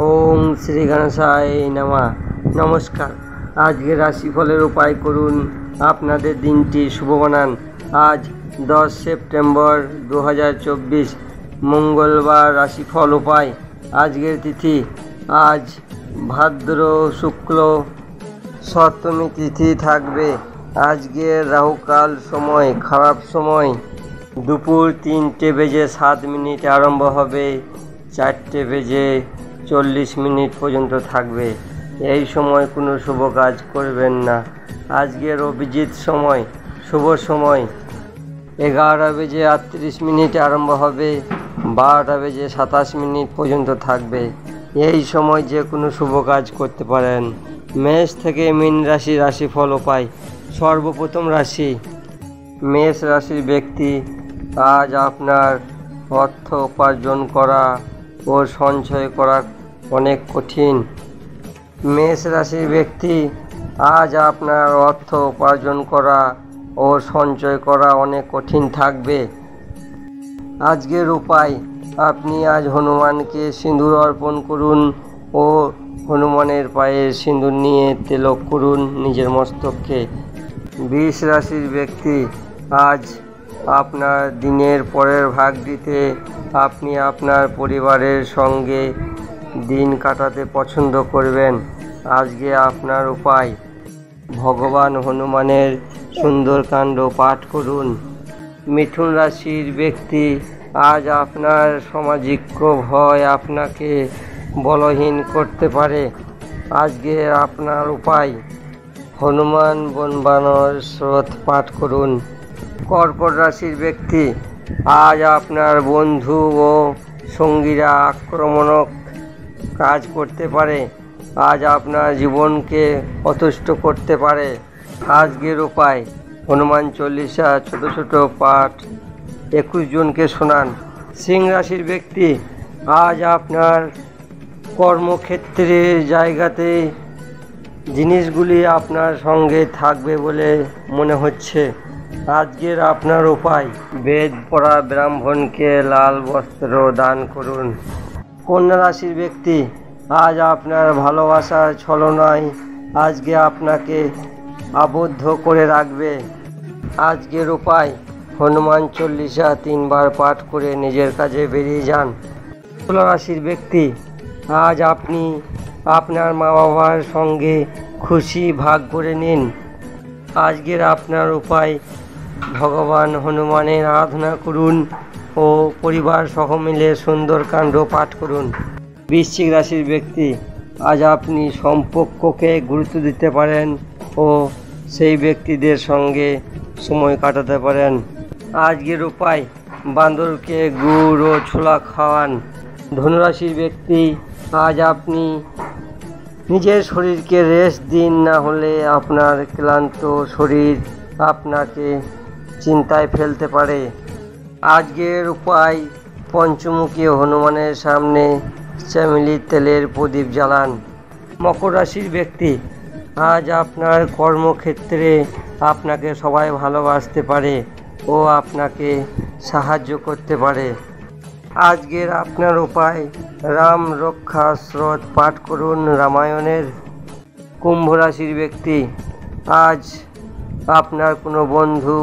ওম শ্রী গণেশায় নমঃ। নমস্কার। আজকের রাশিফলের উপায় করুন, আপনাদের দিনটি শুভ বানান। আজ 10 সেপ্টেম্বর 2024 মঙ্গলবার। রাশিফল উপায়। আজকের তিথি আজ ভাদ্র শুক্ল সপ্তমী তিথি থাকবে। আজকের রাহুকাল সময় খারাপ সময় দুপুর 3:07 আরম্ভ হবে, 4:40 পর্যন্ত থাকবে। এই সময় কোনো শুভ কাজ করবেন না। আজকের অভিজিৎ সময় শুভ সময় 11:38 আরম্ভ হবে, 12:27 পর্যন্ত থাকবে। এই সময় যে কোনো শুভ কাজ করতে পারেন। মেষ থেকে মীন রাশি রাশিফল উপায়। সর্বপ্রথম রাশি মেষ রাশির ব্যক্তি, আজ আপনার অর্থ উপার্জন করা ও সঞ্চয় করা অনেক কঠিন। মেষ রাশির ব্যক্তি, আজ আপনার অর্থ উপার্জন করা ও সঞ্চয় করা অনেক কঠিন থাকবে। আজকের উপায়, আপনি আজ হনুমানকে সিঁদুর অর্পণ করুন ও হনুমানের পায়ে সিঁদুর নিয়ে তিলক করুন নিজের মস্তকে। বৃষ রাশির ব্যক্তি, আজ আপনার দিনের পরের ভাগটিতে আপনি আপনার পরিবারের সঙ্গে দিন কাটাতে পছন্দ করবেন। আজকে আপনার উপায়, ভগবান হনুমানের সুন্দরকাণ্ড পাঠ করুন। মিথুন রাশির ব্যক্তি, আজ আপনার সামাজিক ভয় আপনাকে বলহীন করতে পারে। আজকে আপনার উপায়, হনুমান বনবানর স্রোত পাঠ করুন। কর্কট রাশির ব্যক্তি, আজ আপনার বন্ধু ও সঙ্গীরা আক্রমণক কাজ করতে পারে। আজ আপনার জীবনকে অতুষ্ট করতে পারে। আজকের উপায়, হনুমান চল্লিশা ছোট ছোট পাঠ 21 জনকে শোনান। সিংহ রাশির ব্যক্তি, আজ আপনার কর্মক্ষেত্রের জায়গাতে জিনিসগুলি আপনার সঙ্গে থাকবে বলে মনে হচ্ছে। আজকের আপনার উপায়, বেদ পড়া ব্রাহ্মণকে লাল বস্ত্র দান করুন। কন্যা রাশির ব্যক্তি, আজ আপনার ভালোবাসার ছলনায় আজকে আপনাকে আবদ্ধ করে রাখবে। আজকের উপায়, হনুমান চল্লিশা 3 বার পাঠ করে নিজের কাজে বেরিয়ে যান। তুলা রাশির ব্যক্তি, আজ আপনি আপনার মা বাবার সঙ্গে খুশি ভাগ করে নিন। আজকের আপনার উপায়, ভগবান হনুমানের আরাধনা করুন ও পরিবার সহ মিলে সুন্দরকাণ্ড পাঠ করুন। বৃশ্চিক রাশির ব্যক্তি, আজ আপনি সম্পর্ককে গুরুত্ব দিতে পারেন ও সেই ব্যক্তিদের সঙ্গে সময় কাটাতে পারেন। আজকের উপায়, বান্দরকে গুড় ও ছোলা খাওয়ান। ধনুরাশির ব্যক্তি, আজ আপনি নিজের শরীরকে রেস্ট দিন, না হলে আপনার ক্লান্ত শরীর আপনাকে চিন্তায় ফেলতে পারে। আজকের উপায়, পঞ্চমুখী হনুমানের সামনে চামেলির তেলের প্রদীপ জ্বালান। মকর রাশির ব্যক্তি, আজ আপনার কর্মক্ষেত্রে আপনাকে সবাই ভালোবাসতে পারে ও আপনাকে সাহায্য করতে পারে। আজকের আপনার উপায়, রাম রক্ষা স্রোত পাঠ করুন রামায়ণের। কুম্ভ রাশির ব্যক্তি, আজ আপনার কোনো বন্ধু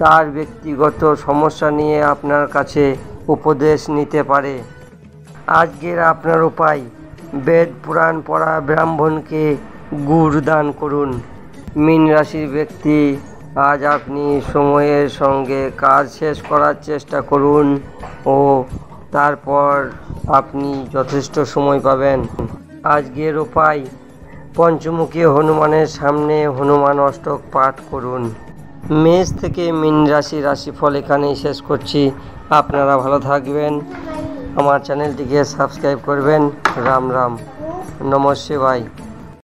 তার ব্যক্তিগত সমস্যা নিয়ে আপনার কাছে উপদেশ নিতে পারে। আজকের আপনার উপায়, বেদ পুরাণ পড়া ব্রাহ্মণকে গুড় দান করুন। মীন রাশির ব্যক্তি, আজ আপনি সময়ের সঙ্গে কাজ শেষ করার চেষ্টা করুন ও তারপর আপনি যথেষ্ট সময় পাবেন। আজকের উপায়, পঞ্চমুখী হনুমানের সামনে হনুমান অষ্টক পাঠ করুন। মেষ থেকে মীন রাশি রাশিফল এখানেই শেষ করছি। আপনারা ভালো থাকবেন। আমার চ্যানেলটিকে সাবস্ক্রাইব করবেন। রাম রাম, নমঃ শিবায়।